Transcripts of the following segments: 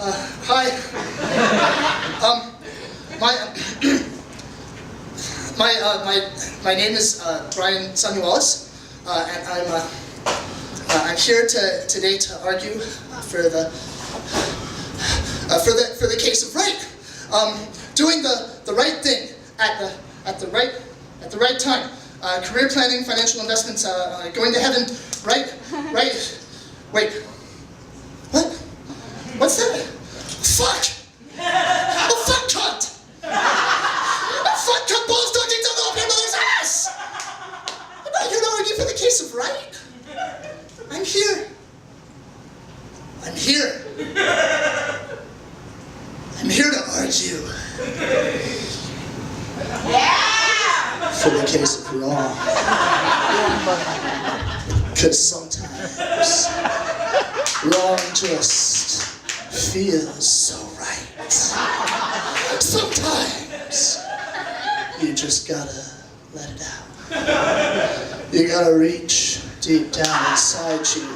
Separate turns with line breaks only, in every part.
Hi. My name is Sonia Wallace, and I'm here today to argue for the case of right. Doing the right thing at the right time. Career planning, financial investments, going to heaven, right. Wait. What? What's that? Fuck! Oh, fuck cunt! Oh, fuck cunt balls don't need to go up your mother's ass! I'm not here to argue for the case of right. I'm here. I'm here to argue for the case of wrong. Because sometimes wrong just feels so right. Sometimes you just gotta let it out. You gotta reach deep down inside you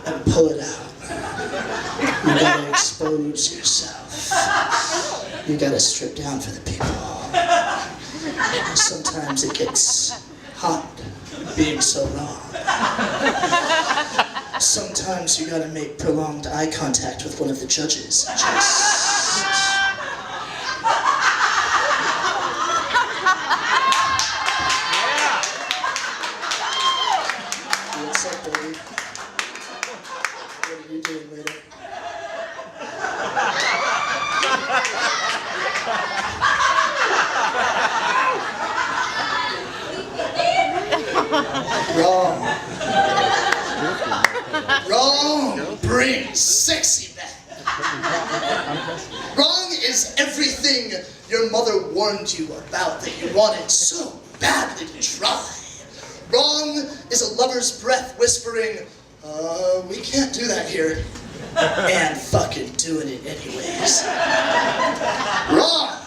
and pull it out. You gotta expose yourself. You gotta strip down for the people. Sometimes it gets hot being so wrong. Sometimes you gotta make prolonged eye contact with one of the judges. What's up, baby? What are you doing later? Wrong. Wrong brings sexy back. Wrong is everything your mother warned you about that you wanted so badly to try. Wrong is a lover's breath whispering, we can't do that here, and fucking doing it anyways. Wrong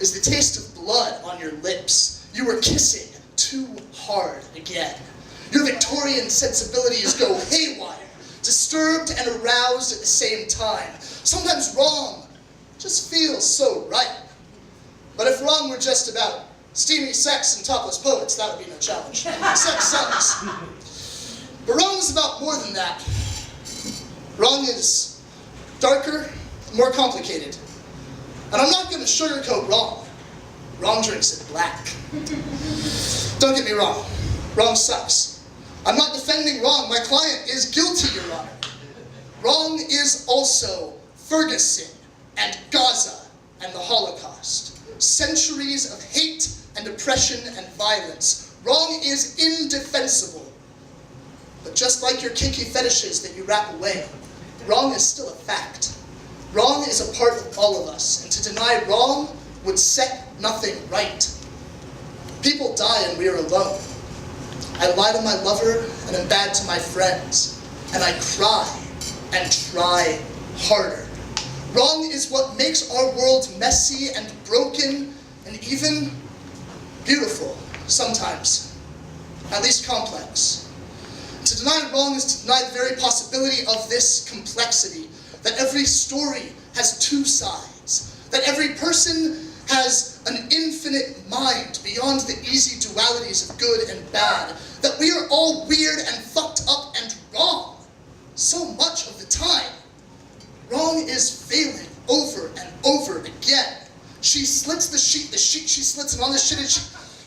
is the taste of blood on your lips. You were kissing too hard again. Your Victorian sensibilities go haywire, disturbed and aroused at the same time. Sometimes wrong just feels so right. But if wrong were just about steamy sex and topless poets, that would be no challenge. Sex sucks. But wrong is about more than that. Wrong is darker, more complicated. And I'm not going to sugarcoat wrong. Wrong drinks it black. Don't get me wrong. Wrong sucks. I'm not defending wrong. My client is guilty, Your Honor. Wrong is also Ferguson and Gaza and the Holocaust. Centuries of hate and oppression and violence. Wrong is indefensible. But just like your kinky fetishes that you wrap away, wrong is still a fact. Wrong is a part of all of us, and to deny wrong would set nothing right. People die and we are alone. I lie to my lover and am bad to my friends, and I cry and try harder. Wrong is what makes our world messy and broken and even beautiful sometimes, at least complex. To deny wrong is to deny the very possibility of this complexity, that every story has two sides, that every person has an infinite mind beyond the easy dualities of good and bad, that we are all weird and fucked up and wrong so much of the time. Wrong is failing over and over again. She slits the sheet she slits, and on the shit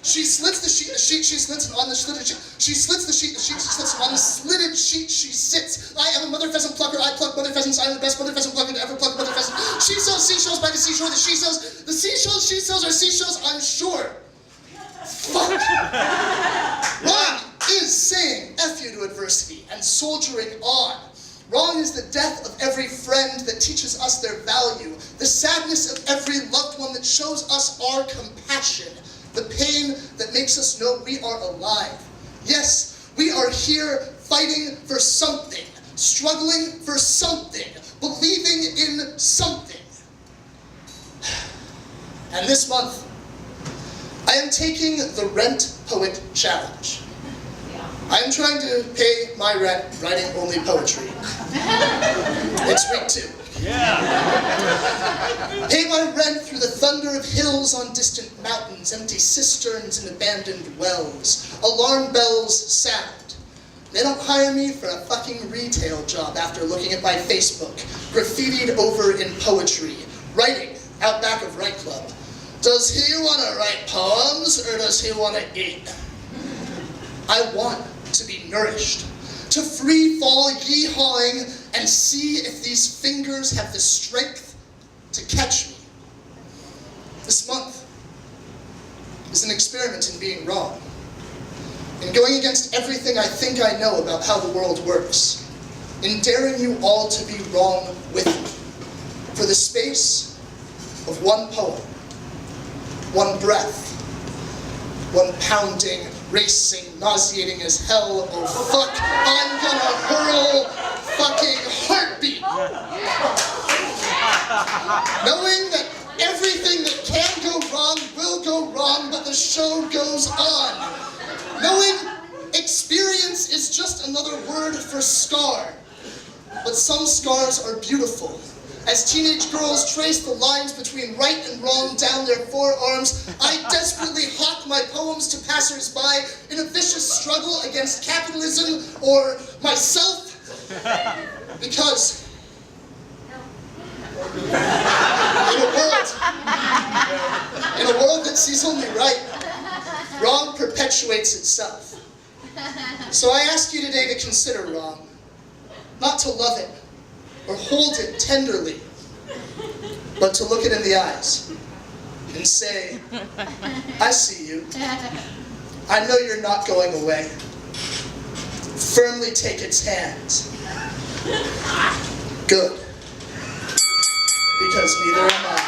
she slits the sheet she slits, and on the slitted sheet she slits the sheet she slits, and on the slitted sheet she sits. I am a mother pheasant plucker, I pluck mother pheasants, I am the best mother pheasant plucker to ever pluck mother pheasant. She sells seashells by the seashore, the seashells she sells are seashells, I'm sure. Fuck. Wrong is saying F you to adversity and soldiering on. Wrong is the death of every friend that teaches us their value, the sadness of every loved one that shows us our compassion, the pain that makes us know we are alive. Yes, we are here fighting for something, struggling for something, believing in something. And this month, I am taking the Rent Poet Challenge. I am trying to pay my rent writing only poetry. It It's week 2.
Yeah.
Pay my rent through the thunder of hills on distant mountains, empty cisterns and abandoned wells. Alarm bells sound. They don't hire me for a fucking retail job after looking at my Facebook, graffitied over in poetry, writing out back of Write Club. Does he want to write poems or does he want to eat? I want to be nourished, to free fall yee-hawing and see if these fingers have the strength to catch me. This month is an experiment in being wrong, in going against everything I think I know about how the world works, in daring you all to be wrong with me, for the space of one poem, one breath, one pounding, racing, nauseating as hell, oh fuck, I'm gonna hurl fucking heartbeat. Knowing that everything that can go wrong will go wrong, but the show goes on. Knowing experience is just another word for scar, but some scars are beautiful. As teenage girls trace the lines between right and wrong down their forearms, I desperately hawk my poems to passers-by in a vicious struggle against capitalism or myself, because in a world that sees only right, wrong perpetuates itself. So I ask you today to consider wrong, not to love it, or hold it tenderly, but to look it in the eyes and say, I see you. I know you're not going away. Firmly take its hands. Good. Because neither am I.